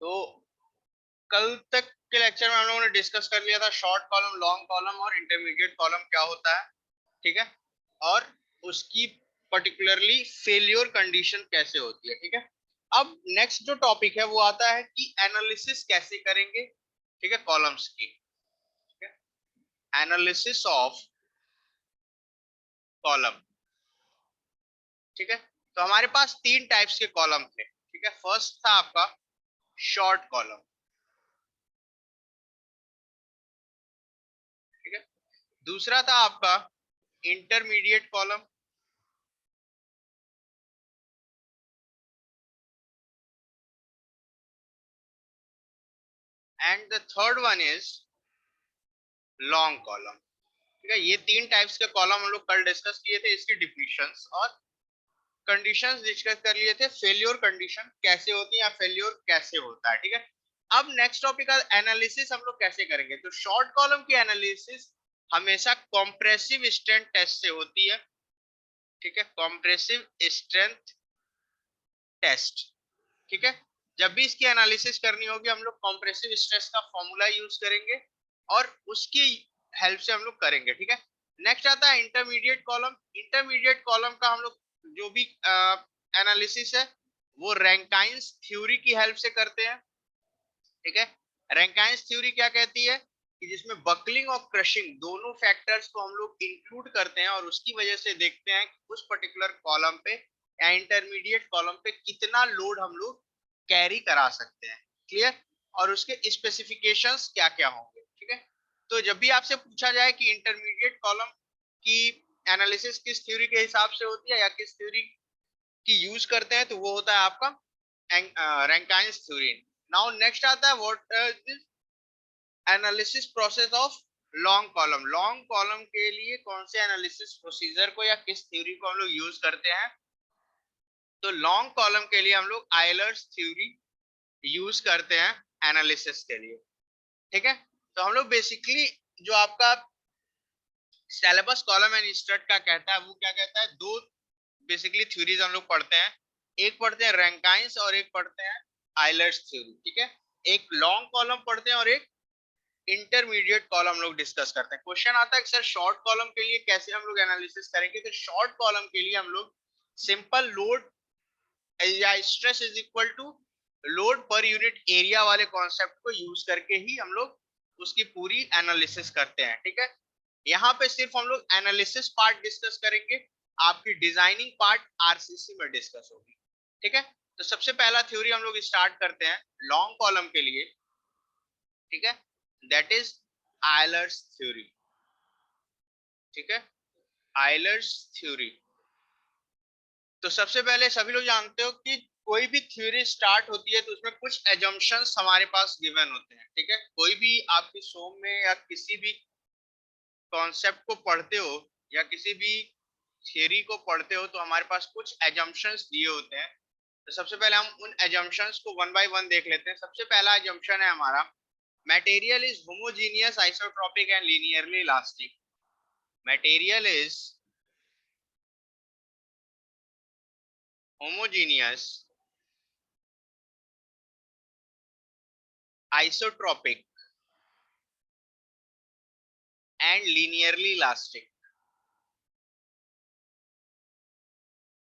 तो कल तक के लेक्चर में हम लोगों ने डिस्कस कर लिया था शॉर्ट कॉलम, लॉन्ग कॉलम और इंटरमीडिएट कॉलम क्या होता है, ठीक है, और उसकी पर्टिकुलरली फेलियर कंडीशन कैसे होती है, ठीक है। अब नेक्स्ट जो टॉपिक है वो आता है कि एनालिसिस कैसे करेंगे, ठीक है, कॉलम्स की, ठीक है, एनालिसिस ऑफ कॉलम, ठीक है। तो हमारे पास तीन टाइप्स के कॉलम थे, ठीक है। फर्स्ट था आपका शॉर्ट कॉलम, ठीक है। दूसरा था आपका intermediate column, and the third one is long column, ठीक है। ये तीन टाइप्स के कॉलम हम लोग कल डिस्कस किए थे, इसकी डिफिनीशंस और कंडीशंस डिस्कस कर लिए थे, फेल्योर कंडीशन कैसे होती है या फेल्योर कैसे होता है, ठीक है। अब नेक्स्ट टॉपिक का एनालिसिस हम लोग कैसे करेंगे। तो शॉर्ट कॉलम की एनालिसिस हमेशा कॉम्प्रेसिव स्ट्रेंथ टेस्ट से होती है, ठीक है, कॉम्प्रेसिव स्ट्रेंथ टेस्ट, ठीक है। जब भी इसकी एनालिसिस करनी होगी हम लोग कॉम्प्रेसिव स्ट्रेस का फॉर्मूला यूज करेंगे और उसकी हेल्प से हम लोग करेंगे, ठीक है। नेक्स्ट आता है इंटरमीडिएट कॉलम। इंटरमीडिएट कॉलम का हम लोग जो भी एनालिसिस है वो रैंकाइंस थ्योरी की हेल्प से करते हैं, ठीक है। रैंकाइंस थ्योरी क्या कहती है कि जिसमें बकलिंग और क्रशिंग दोनों फैक्टर्स को हम लोग इंक्लूड करते हैं और उसकी वजह से देखते हैं कि उस पर्टिकुलर कॉलम पे या इंटरमीडिएट कॉलम पे कितना लोड हम लोग कैरी करा सकते हैं, क्लियर, और उसके स्पेसिफिकेशंस क्या क्या होंगे, ठीक है। तो जब भी आपसे पूछा जाए कि इंटरमीडिएट कॉलम की एनालिसिस किस थ्योरी के हिसाब से होती है या किस थ्योरी की यूज करते हैं, तो वो होता है आपका रैंकाइंस थ्योरी। नाउ नेक्स्ट आता है what analysis process of long column. Long column के लिए कौन से एनालिसिस प्रोसीजर को या किस थ्योरी को हम लोग यूज करते हैं। तो लॉन्ग कॉलम के लिए हम लोग आयलर्स थ्योरी यूज करते हैं एनालिसिस के लिए, ठीक है। तो हम लोग बेसिकली जो आपका सिलेबस कॉलम एंड स्टड का कहता है वो क्या कहता है, दो बेसिकली थ्योरीज हम लोग पढ़ते हैं, एक पढ़ते हैं रैंकाइंस और एक पढ़ते हैं आयलर्स थ्योरी, ठीक है। एक लॉन्ग कॉलम पढ़ते हैं और एक इंटरमीडिएट कॉलम हम लोग डिस्कस करते हैं। क्वेश्चन आता है कि सर शॉर्ट कॉलम के लिए कैसे हम लोग एनालिसिस करेंगे। तो शॉर्ट कॉलम के लिए हम लोग सिंपल लोड या stress is equal to load per unit area वाले कॉन्सेप्ट को यूज करके ही हम लोग उसकी पूरी एनालिसिस करते हैं, ठीक है। यहाँ पे सिर्फ हम लोग एनालिसिस पार्ट डिस्कस करेंगे, आपकी डिजाइनिंग पार्ट आरसीसी में डिस्कस होगी, ठीक है। तो सबसे पहला थ्योरी हम लोग स्टार्ट करते हैं लॉन्ग कॉलम के लिए, ठीक है, दैट इज आयलर्स थ्योरी, ठीक है, आयलर्स थ्योरी। तो सबसे पहले सभी लोग जानते हो कि कोई भी थ्योरी स्टार्ट होती है तो उसमें कुछ एजम्पशंस हमारे पास गिवन होते हैं, ठीक है। कोई भी आपकी सोम में या किसी भी कॉन्सेप्ट को पढ़ते हो या किसी भी थियरी को पढ़ते हो तो हमारे पास कुछ एजम्पशंस दिए होते हैं। तो सबसे पहले हम उन एजम्पशंस को वन बाय वन देख लेते हैं। सबसे पहला एजम्पशन है हमारा material is homogeneous isotropic and linearly elastic. Material is homogeneous isotropic and linearly elastic,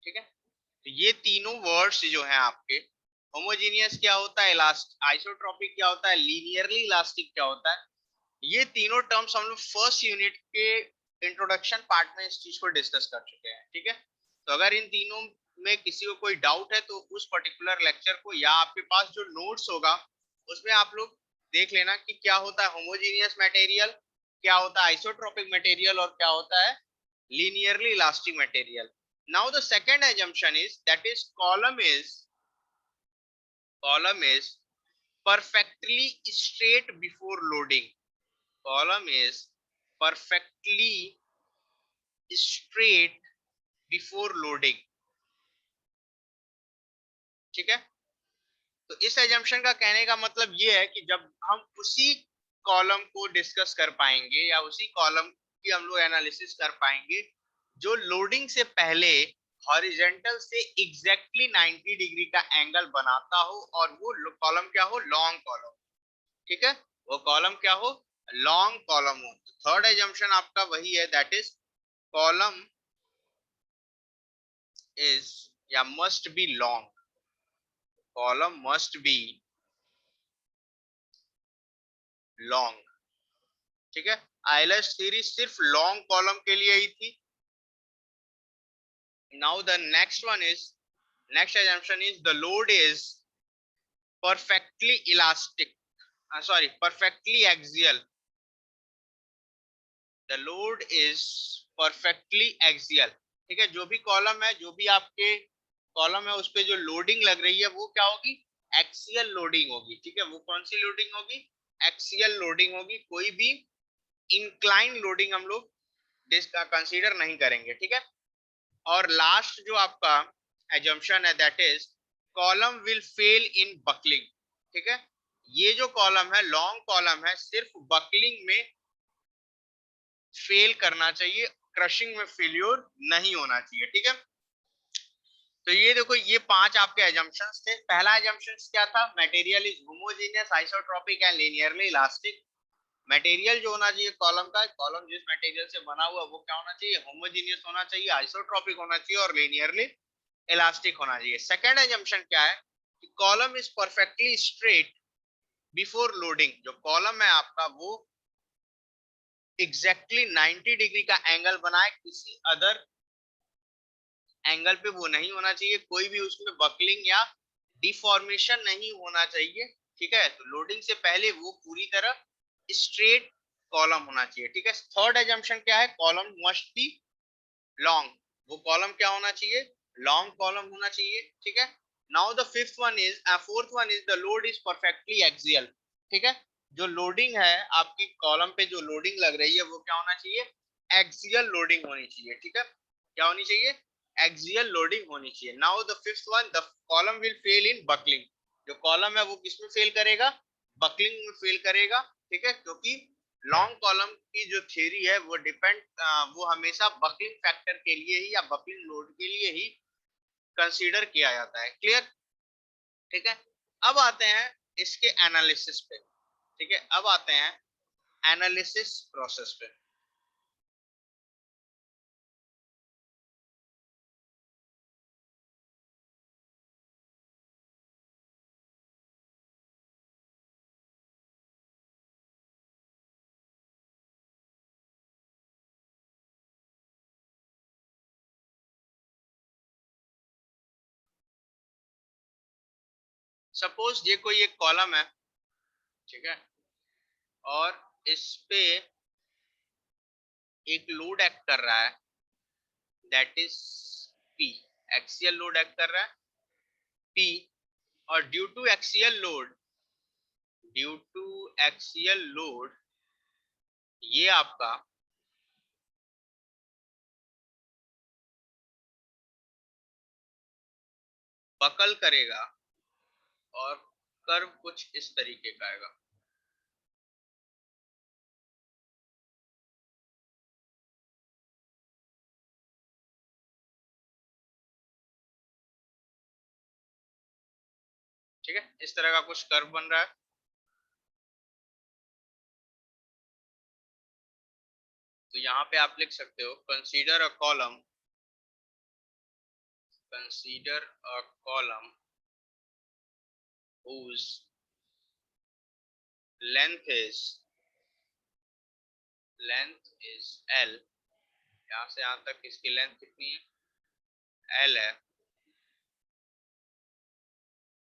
ठीक है। तो ये तीनों वर्ड्स जो हैं आपके, होमोजीनियस क्या होता है, आइसोट्रोपिक क्या होता है, लीनियरली इलास्टिक क्या होता है, ये तीनों टर्म्स हम लोग फर्स्ट यूनिट के इंट्रोडक्शन पार्ट में इस चीज को डिस्कस कर चुके हैं, ठीक है। तो अगर इन तीनों में किसी को कोई डाउट है तो उस पर्टिकुलर लेक्चर को या आपके पास जो नोट्स होगा उसमें आप लोग देख लेना कि क्या होता है होमोजीनियस मटेरियल, क्या होता है आइसोट्रोपिक मटेरियल और क्या होता है linearly elastic material. Now the second assumption is that is column is perfectly straight before loading. Column is perfectly straight before loading, ठीक है। तो इस एजम्पशन का कहने का मतलब ये है कि जब हम उसी कॉलम को डिस्कस कर पाएंगे या उसी कॉलम की हम लोग एनालिसिस कर पाएंगे जो लोडिंग से पहले हॉरिजेंटल से एग्जैक्टली 90 डिग्री का एंगल बनाता हो और वो कॉलम क्या हो, लॉन्ग कॉलम। ठीक है, वो कॉलम क्या हो, लॉन्ग कॉलम हो। थर्ड एजम्पशन आपका वही है, दैट इज कॉलम इज या must be long, column must be long. ठीक है, आइलैंड थ्योरी सिर्फ लॉन्ग कॉलम के लिए ही थी। Now the next assumption is the load is perfectly elastic, sorry, perfectly axial. The load is perfectly axial। ठीक है, जो भी कॉलम है, जो भी आपके कॉलम है, उस पे जो लोडिंग लग रही है वो क्या होगी, एक्सियल लोडिंग होगी। ठीक है, वो कौन सी लोडिंग होगी, एक्सियल लोडिंग होगी। कोई भी इंक्लाइन लोडिंग हम लोग जिसका कंसीडर नहीं करेंगे। ठीक है, और लास्ट जो आपका एजम्पशन है that is column will fail in buckling. ठीक है, ये जो कॉलम है, लॉन्ग कॉलम है, सिर्फ बकलिंग में फेल करना चाहिए, क्रशिंग में फेल्योर नहीं होना चाहिए। ठीक है, तो ये देखो, ये 5 आपके एजम्पशंस थे। पहला एजम्पशन क्या था, material is homogeneous, isotropic and linearly elastic. Material जो होना चाहिए कॉलम का, कॉलम जिस मटेरियल से बना हुआ वो क्या होना चाहिए, होमोजेनियस होना चाहिए, आइसोट्रोपिक होना चाहिए और लीनियरली इलास्टिक होना चाहिए। सेकंड एजम्पशन क्या है कि column is perfectly straight before loading. जो कॉलम है आपका वो एग्जैक्टली 90 डिग्री का एंगल बनाए, किसी अदर एंगल पे वो नहीं होना चाहिए, कोई भी उसमें बकलिंग या डिफॉर्मेशन नहीं होना चाहिए। ठीक है, तो लोडिंग से पहले वो पूरी तरह स्ट्रेट कॉलम होना चाहिए। ठीक है, थर्ड एजम्पशन क्या है, कॉलम मस्ट बी लॉन्ग। वो कॉलम क्या होना चाहिए, लॉन्ग कॉलम होना चाहिए। ठीक है, now the fourth one is the load is perfectly axial. ठीक है, जो लोडिंग है आपकी कॉलम पे, जो लोडिंग लग रही है वो क्या होना चाहिए, एक्सियल लोडिंग होनी चाहिए। ठीक है, क्या होनी चाहिए, एक्सियल लोडिंग होनी चाहिए। Now the fifth one, the column will fail in buckling. जो कॉलम है वो किसमें फेल करेगा, बकलिंग में फेल करेगा। ठीक है, क्योंकि लॉन्ग कॉलम की जो थ्योरी है वो वो हमेशा बकलिंग फैक्टर के लिए ही या बकलिंग लोड के लिए ही कंसीडर किया जाता है। क्लियर। ठीक है, अब आते हैं इसके एनालिसिस पे। ठीक है, अब आते हैं एनालिसिस प्रोसेस पे। सपोज ये कोई एक कॉलम है, ठीक है, और इस पे एक लोड एक्ट कर रहा है, that is P. Axial load act कर रहा है पी, और ड्यू टू एक्सियल लोड ये आपका बकल करेगा और कर्व कुछ इस तरीके का आएगा। ठीक है, इस तरह का कुछ कर्व बन रहा है। तो यहाँ पे आप लिख सकते हो, consider a column whose length is L। यहाँ से यहाँ तक इसकी लेंथ कितनी है, L है।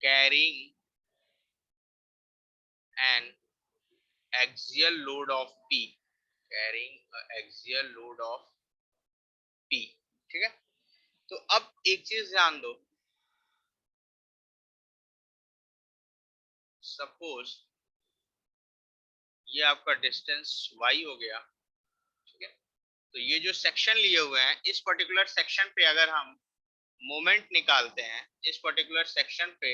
Carrying N axial load of P, carrying axial load of P। ठीक है, तो अब एक चीज ध्यान दो, सपोज ये आपका डिस्टेंस y हो गया। ठीक है, तो ये जो सेक्शन लिए हुए हैं, इस पर्टिकुलर सेक्शन पे अगर हम मोमेंट निकालते हैं, इस पर्टिकुलर सेक्शन पे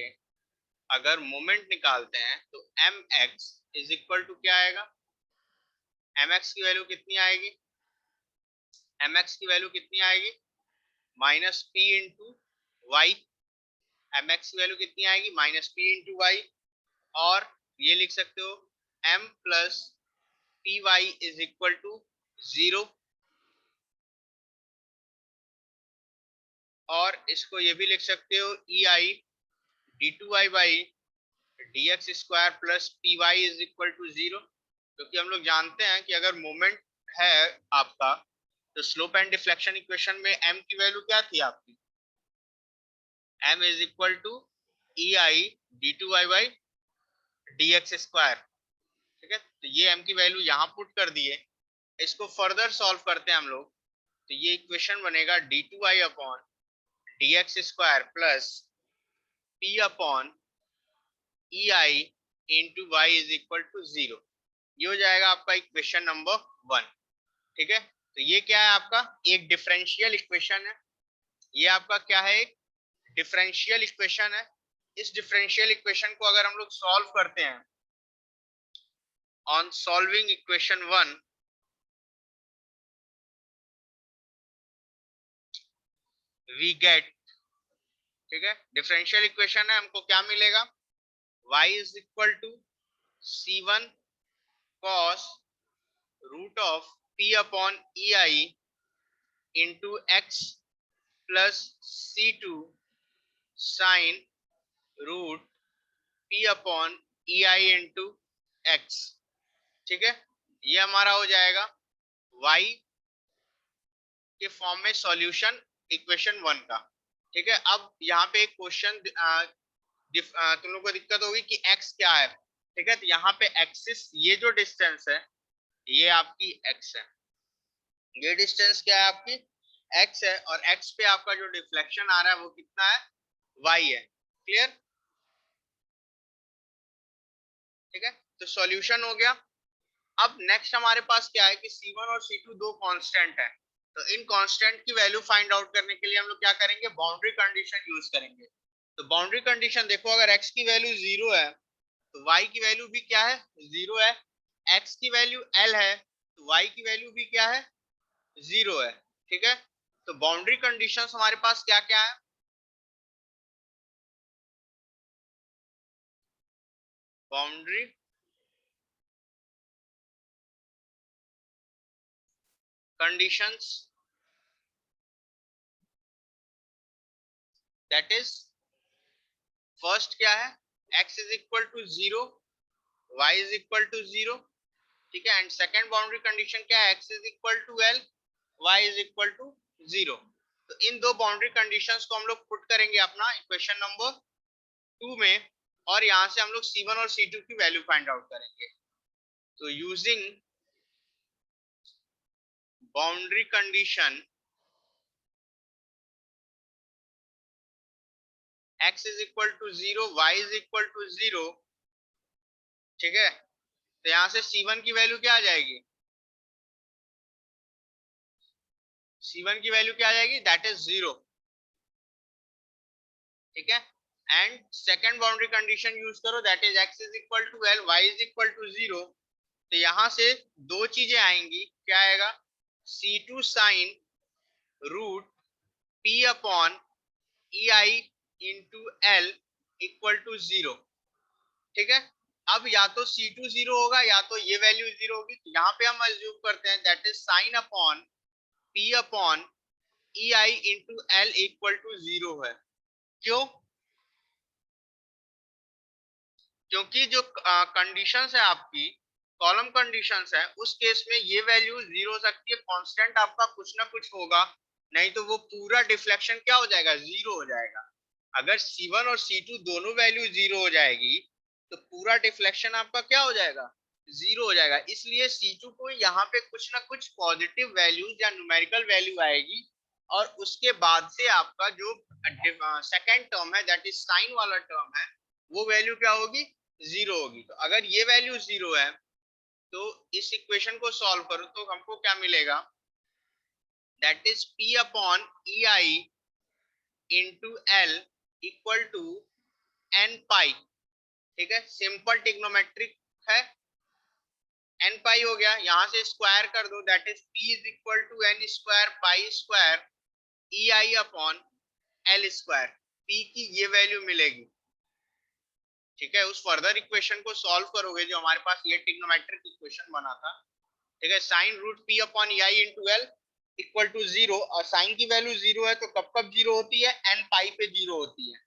अगर मोमेंट निकालते हैं, तो mx इज इक्वल टू क्या आएगा, mx की वैल्यू कितनी आएगी, mx की वैल्यू कितनी आएगी, minus P into Y, M X की वैल्यू कितनी आएगी माइनस पी इंटू वाई, और ये लिख सकते हो M plus P y is equal to 0, और इसको ये भी लिख सकते हो E I D two Y by D x square plus P y is equal to 0, क्योंकि हम लोग जानते हैं कि अगर मोमेंट है आपका तो स्लोप एंड डिफ्लेक्शन इक्वेशन में m की वैल्यू क्या थी आपकी, m is equal to E I D two Y by D x square. ठीक है, तो ये m की वैल्यू यहाँ पुट कर दिए, इसको फर्दर सॉल्व करते हैं हम लोग, तो ये इक्वेशन बनेगा D two Y upon D x square plus P upon E I into Y is equal to 0, ये हो जाएगा आपका इक्वेशन नंबर 1। ठीक है, तो ये क्या है आपका एक डिफरेंशियल इक्वेशन है, ये आपका क्या है एक डिफरेंशियल इक्वेशन है। इस डिफरेंशियल इक्वेशन को अगर हम लोग सॉल्व करते हैं, on solving equation 1 we get, ठीक है, डिफरेंशियल इक्वेशन है, हमको क्या मिलेगा y is equal to c1 cos root of p upon E I into X plus c2 sine root p upon E I into X. ठीक है, ये हमारा हो जाएगा y के फॉर्म में सॉल्यूशन इक्वेशन 1 का। ठीक है, अब यहाँ पे एक क्वेश्चन तुम लोग को दिक्कत होगी कि x क्या है। ठीक है, तो यहाँ पे एक्सिस ये जो डिस्टेंस है ये आपकी x है, ये डिस्टेंस क्या है आपकी x है, और x पे आपका जो डिफ्लेक्शन आ रहा है वो कितना है y है। क्लियर? ठीक है, तो सॉल्यूशन हो गया। अब नेक्स्ट हमारे पास क्या है कि C1 और C2 दो कांस्टेंट है, तो इन कांस्टेंट की वैल्यू फाइंड आउट करने के लिए हम लोग क्या करेंगे बाउंड्री कंडीशन यूज करेंगे। तो बाउंड्री कंडीशन देखो, अगर x की वैल्यू 0 है तो y की वैल्यू भी क्या है 0 है, x की वैल्यू l है तो y की वैल्यू भी क्या है 0 है। ठीक है, तो बाउंड्री कंडीशंस हमारे पास क्या क्या है, boundary conditions that is first क्या है x is equal to 0, y is equal to 0। ठीक है, एंड सेकंड बाउंड्री कंडीशन क्या है x is equal to l, y is equal to 0। तो इन दो बाउंड्री कंडीशंस को हम लोग पुट करेंगे अपना इक्वेशन नंबर 2 में, और यहां से हम लोग C1 और C2 की वैल्यू फाइंड आउट करेंगे। तो using boundary condition x is equal to 0, y is equal to 0। ठीक है, तो यहां से C1 की वैल्यू क्या आ जाएगी, C1 की वैल्यू क्या आ जाएगी दैट इज 0। ठीक है, and second boundary condition use करो that is x is equal to l, y is equal to 0। तो यहां से दो चीजें आएंगी, क्या आएगा C2 sine root p upon E I into L equal to 0। ठीक है, अब या तो C2 0 होगा या तो ये वैल्यू 0 होगी, तो यहाँ पे हम अज्यूम करते हैं that is sine upon p upon E I into L equal to 0 है। क्यों? क्योंकि जो कंडीशंस है आपकी कॉलम कंडीशंस है उस केस में ये वैल्यू 0 हो सकती है, कांस्टेंट आपका कुछ ना कुछ होगा, नहीं तो वो पूरा डिफ्लेक्शन क्या हो जाएगा 0 हो जाएगा। अगर C1 और C2 दोनों वैल्यू 0 हो जाएगी तो पूरा डिफ्लेक्शन आपका क्या हो जाएगा 0 हो जाएगा। इसलिए C2 को यहाँ पे कुछ ना कुछ पॉजिटिव वैल्यूज या न्यूमेरिकल वैल्यू आएगी, और उसके बाद से आपका जो सेकेंड टर्म है दैट इज साइन वाला टर्म है वो वैल्यू क्या होगी 0 होगी। तो अगर ये वैल्यू 0 है तो इस इक्वेशन को सॉल्व करो तो हमको क्या मिलेगा that is p upon E I into L equal to n pi. ठीक है, सिंपल ट्रिग्नोमेट्रिक है, n पाई हो गया, यहां से स्क्वायर कर दो that is p is equal to n square pi square E I upon L square, P की ये वैल्यू मिलेगी। ठीक है, उस फर्दर इक्वेशन को सॉल्व करोगे जो हमारे पास ये ट्रिग्नोमेट्रिक इक्वेशन बना था। ठीक है, sine root P upon I into L equal to 0, और साइन की वैल्यू 0 है तो कब कब 0 होती है, एन पाई पे 0 होती है।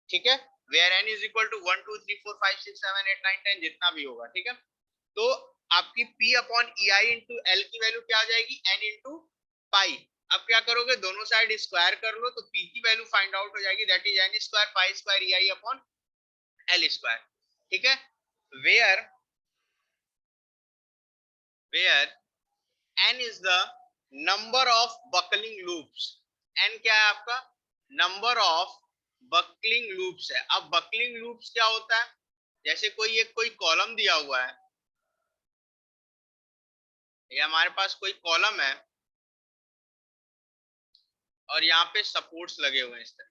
ठीक है, where N is equal to 1 2 3 4 5 6 7 8 9 10 जितना भी होगा। ठीक है, तो आपकी p upon E I into L की वैल्यू क्या हो जाएगी, n इंटू पाई। अब क्या करोगे, दोनों साइड स्क्वायर कर लो तो p की वैल्यू फाइंड आउट हो जाएगी, that is n square pi square E I upon L square. ठीक है, where where n is the number of buckling loops। n क्या है आपका, नंबर ऑफ बकलिंग लूप्स है। अब बकलिंग लूप्स क्या होता है, जैसे कोई कॉलम दिया हुआ है, ये हमारे पास कोई कॉलम है और यहाँ पे सपोर्ट्स लगे हुए हैं इस तरह।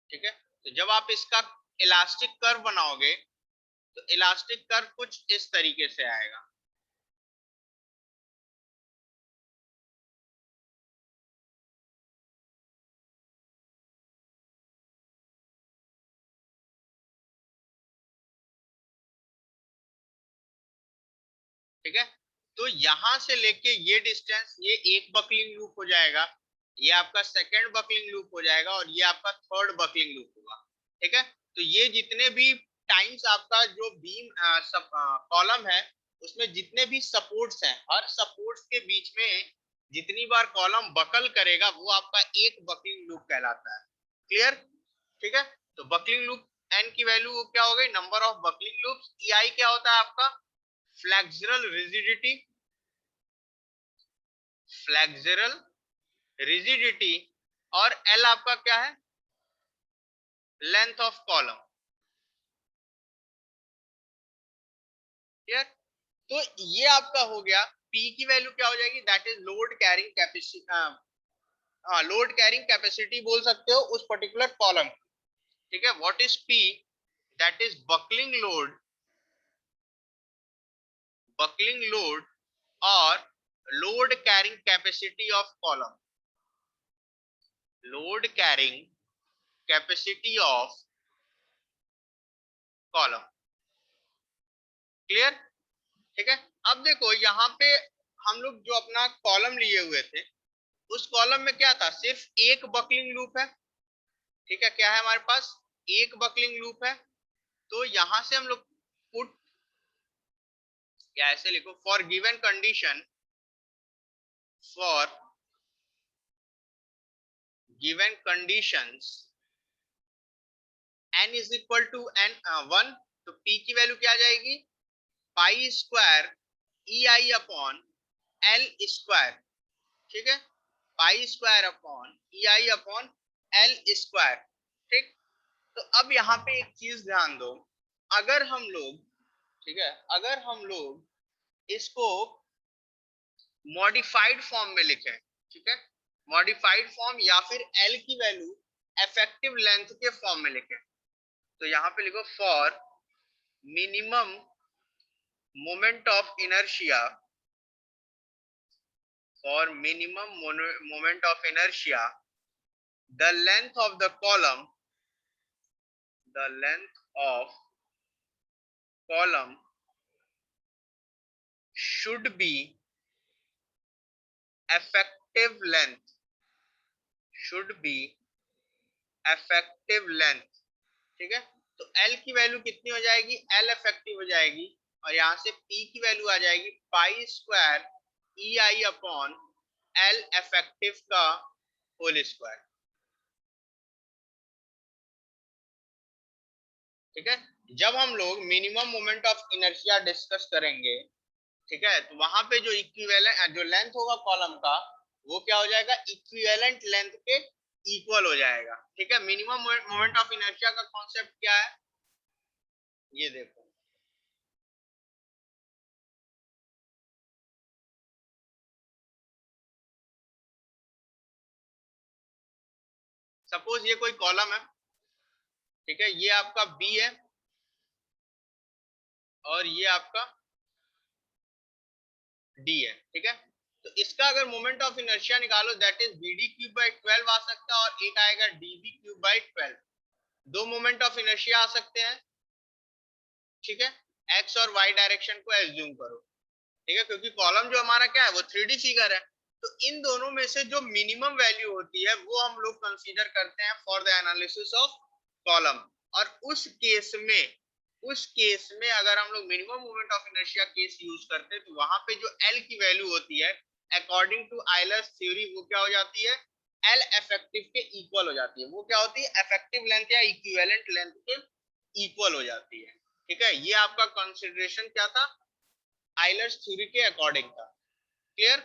ठीक है, तो जब आप इसका इलास्टिक कर्व बनाओगे तो इलास्टिक कर्व कुछ इस तरीके से आएगा। ठीक है, तो यहां से लेके ये डिस्टेंस, ये एक बकलिंग लूप हो जाएगा, ये आपका सेकंड बकलिंग लूप हो जाएगा और ये आपका थर्ड बकलिंग लूप होगा। ठीक है, तो ये जितने भी टाइम्स आपका जो बीम कॉलम है उसमें जितने भी सपोर्ट्स हैं, हर सपोर्ट्स के बीच में जितनी बार कॉलम बकल करेगा वो आपका एक बकलिंग लूप कहलाता है। क्लियर? ठीक है, तो बकलिंग लूप एन की वैल्यू क्या हो गई, नंबर ऑफ बकलिंग लूप्स। ई आई क्या होता है आपका, फ्लेक्सुरल रिजिडिटी, फ्लेक्सुरल रिजिडिटी, और एल आपका क्या है, लेंथ ऑफ कॉलम। क्लियर? तो ये आपका हो गया, पी की वैल्यू क्या हो जाएगी, that is load carrying capacity, हाँ लोड कैरिंग कैपेसिटी बोल सकते हो उस पर्टिकुलर कॉलम। ठीक है, what is P, that is buckling load और load carrying capacity of column, load carrying capacity of column. Clear? ठीक है, अब देखो यहाँ पे हम लोग जो अपना कॉलम लिए हुए थे उस कॉलम में क्या था, सिर्फ एक बकलिंग लूप है। ठीक है, क्या है हमारे पास, एक बकलिंग लूप है। तो यहां से हम लोग पुट, या ऐसे लिखो, for given condition, for given conditions n is equal to n 1, तो p की वैल्यू क्या आ जाएगी, pi square E I upon L square. ठीक है, pi square upon E I upon L square. ठीक, तो अब यहाँ पे एक चीज ध्यान दो, अगर हम लोग, ठीक है, अगर हम लोग इसको मॉडिफाइड फॉर्म में लिखें, ठीक है, मॉडिफाइड फॉर्म या फिर एल की वैल्यू इफेक्टिव लेंथ के फॉर्म में लिखें, तो यहाँ पे लिखो for minimum moment of inertia, for minimum moment of inertia, the length of the column, the length of column should be effective length, should be effective length। ठीक है, तो L की वैल्यू कितनी हो जाएगी, L इफेक्टिव हो जाएगी, और यहां से P की वैल्यू आ जाएगी pi square E I upon L effective का होल स्क्वायर। ठीक है, जब हम लोग minimum moment of inertia discuss करेंगे, ठीक है, तो वहां पे जो इक्विवेलेंट जो लेंथ होगा कॉलम का वो क्या हो जाएगा, इक्विवेलेंट लेंथ के इक्वल हो जाएगा। ठीक है, मिनिमम मोमेंट ऑफ इनर्शिया का कॉन्सेप्ट क्या है, ये देखो, सपोज ये कोई कॉलम है, ठीक है, ये आपका बी है और ये आपका डी है, ठीक है। तो इसका अगर मोमेंट ऑफ इनर्शिया निकालो that is B D cube by 12 आ सकता है, और एक आएगा डी बी क्यूब बाई 12। दो मोमेंट ऑफ इनर्शिया आ सकते हैं, ठीक है। एक्स और वाई डायरेक्शन को एज्यूम करो, ठीक है, क्योंकि कॉलम जो हमारा क्या है वो 3D फिगर है। तो इन दोनों में से जो मिनिमम वैल्यू होती है वो हम लोग कंसीडर करते हैं for the analysis of column. और उस केस में अगर हम लोग minimum moment of inertia case use करते हैं तो वहां पे जो एल की वैल्यू होती है अकॉर्डिंग टू आयलर्स थ्योरी वो क्या हो जाती है, एल इफेक्टिव के इक्वल हो जाती है। वो क्या होती है, इफेक्टिव लेंथ या इक्विवेलेंट लेंथ के इक्वल हो जाती है, ठीक है। ये आपका कंसिडरेशन क्या था, आयलर्स थ्योरी के अकॉर्डिंग था। क्लियर,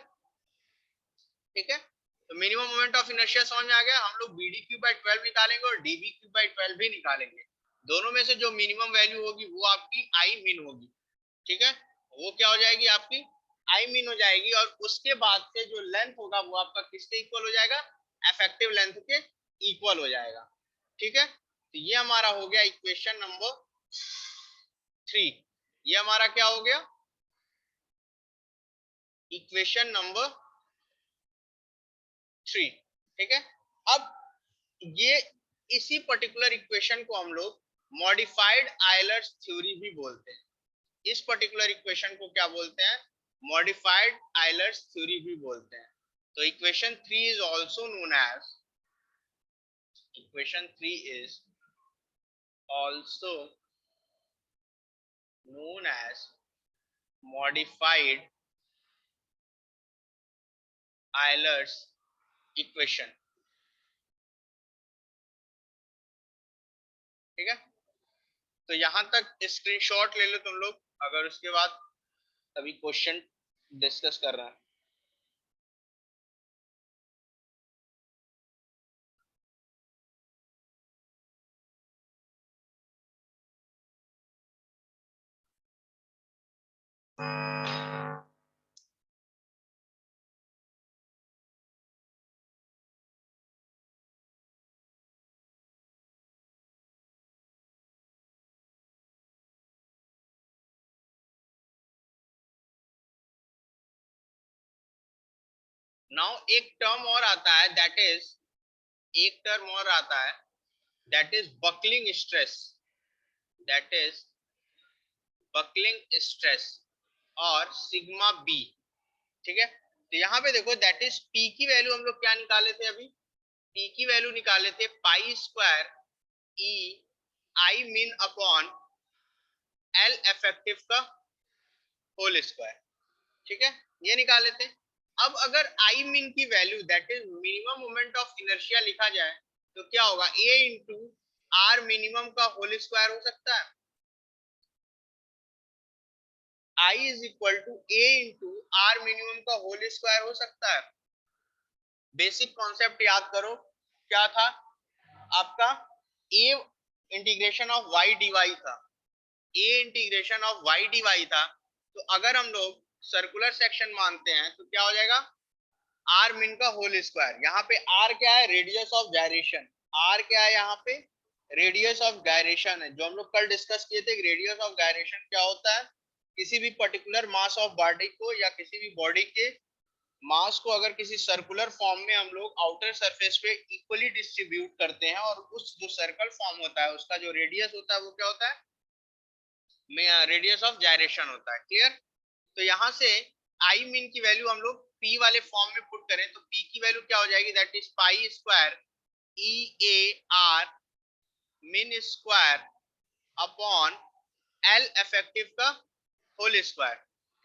ठीक है। तो मिनिमम मोमेंट ऑफ इनर्शिया समझ में आ गया। हम लोग बी डी क्यू बाई 12 निकालेंगे और डी बी क्यू बाई 12 भी निकालेंगे। दोनों में से जो मिनिमम वैल्यू होगी वो आपकी आई मिन होगी, ठीक है। वो क्या हो जाएगी, आपकी आई मिन हो जाएगी। और उसके बाद से जो लेंथ होगा वो आपका किसके इक्वल हो जाएगा, इफेक्टिव लेंथ के इक्वल हो जाएगा, ठीक है। तो ये हमारा हो गया इक्वेशन नंबर 3। ये हमारा क्या हो गया, इक्वेशन नंबर 3, ठीक है। अब ये इसी पर्टिकुलर इक्वेशन को हम लोग मॉडिफाइड आयलर्स थ्योरी भी बोलते हैं। इस पर्टिकुलर इक्वेशन को क्या बोलते हैं, मॉडिफाइड आयलर्स थ्योरी भी बोलते हैं। तो equation 3 is also known as, equation 3 is also known as modified Euler's equation, ठीक है। तो यहां तक स्क्रीनशॉट ले लो तुम लोग, अगर उसके बाद अभी क्वेश्चन डिस्कस कर रहे हैं। नाउ एक टर्म और आता है दैट इज, एक टर्म और आता है that is buckling stress, that is buckling stress और सिग्मा बी, ठीक है। तो यहाँ पे देखो दैट इज पी की वैल्यू हम लोग क्या निकाले थे अभी, पी की वैल्यू निकाले थे pi square E I min upon L effective का होल स्क्वायर, ठीक है, ये निकाले थे। अब अगर आई मीन की value that is minimum moment of inertia लिखा जाए तो क्या होगा, ए इंटू आर मिनिमम का होल स्क्वायर हो सकता है। I is equal to A into R minimum का होल स्क्वायर हो सकता है। बेसिक कॉन्सेप्ट याद करो, क्या था आपका, A integration of y d y था, A integration of y d y था। तो अगर हम लोग सर्कुलर सेक्शन मानते हैं तो क्या हो जाएगा, आर मिन का होल स्क्वायर। यहाँ पे आर क्या है, रेडियस ऑफ गायरेशन, आर क्या है यहाँ पे, रेडियस ऑफ गायरेशन है, जो हम लोग कल डिस्कस किए थे। रेडियस ऑफ गायरेशन क्या होता है, किसी भी पर्टिकुलर मास ऑफ बॉडी को या किसी भी बॉडी के मास को अगर किसी सर्कुलर फॉर्म में हम लोग आउटर सरफेस पे इक्वली डिस्ट्रीब्यूट करते हैं और उस जो सर्कल फॉर्म होता है उसका जो रेडियस होता है वो क्या होता है, रेडियस ऑफ गायरेशन होता है। क्लियर। तो यहाँ से आई मीन की वैल्यू हम लोग पी वाले फॉर्म में पुट करें तो पी की वैल्यू क्या हो जाएगी, that is pi square E A R mean square upon L effective का होल स्क्वायर,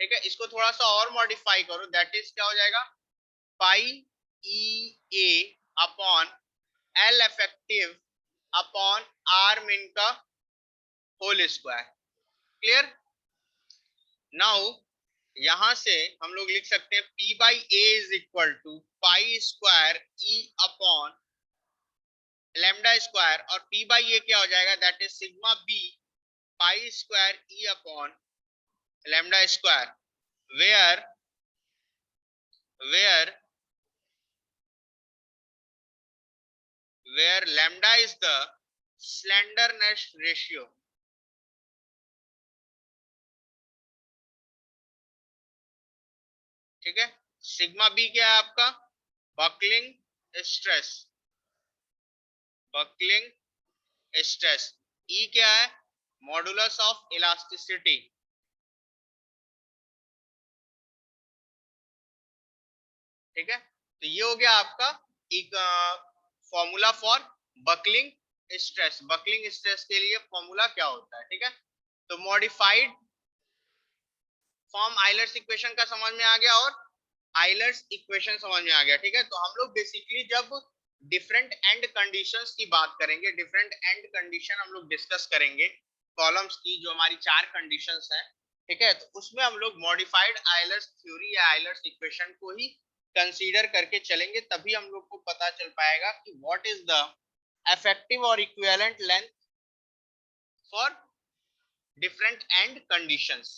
ठीक है। इसको थोड़ा सा और मॉडिफाई करो, दैट इज क्या हो जाएगा, pi E A upon L effective upon R min का होल स्क्वायर। क्लियर। नाउ यहां से हम लोग लिख सकते हैं P by A is equal to pi square E upon lambda square, और P बाई ए क्या हो जाएगा, that is sigma B pi square E upon lambda square, where where where lambda is the slenderness ratio, ठीक है। Sigma B क्या है आपका? Buckling stress, buckling stress. E क्या है? मॉडुलस ऑफ इलास्टिसिटी, ठीक है। तो ये हो गया आपका एक formula for buckling stress. Buckling stress के लिए फॉर्मूला क्या होता है, ठीक है। तो मॉडिफाइड फॉर्म आइलर्स इक्वेशन का समझ में आ गया और आइलर्स इक्वेशन समझ में आ गया, ठीक है। तो हम लोग बेसिकली जब डिफरेंट एंड कंडीशंस की बात करेंगे, डिफरेंट एंड कंडीशन हम लोग डिस्कस करेंगे कॉलम्स की, जो हमारी 4 कंडीशंस हैं, ठीक है। तो उसमें हम लोग मॉडिफाइड आइलर्स थ्योरी या आइलर्स इक्वेशन को ही कंसीडर करके चलेंगे, तभी हम लोग को पता चल पाएगा कि व्हाट इज द इफेक्टिव और equivalent length for different and conditions,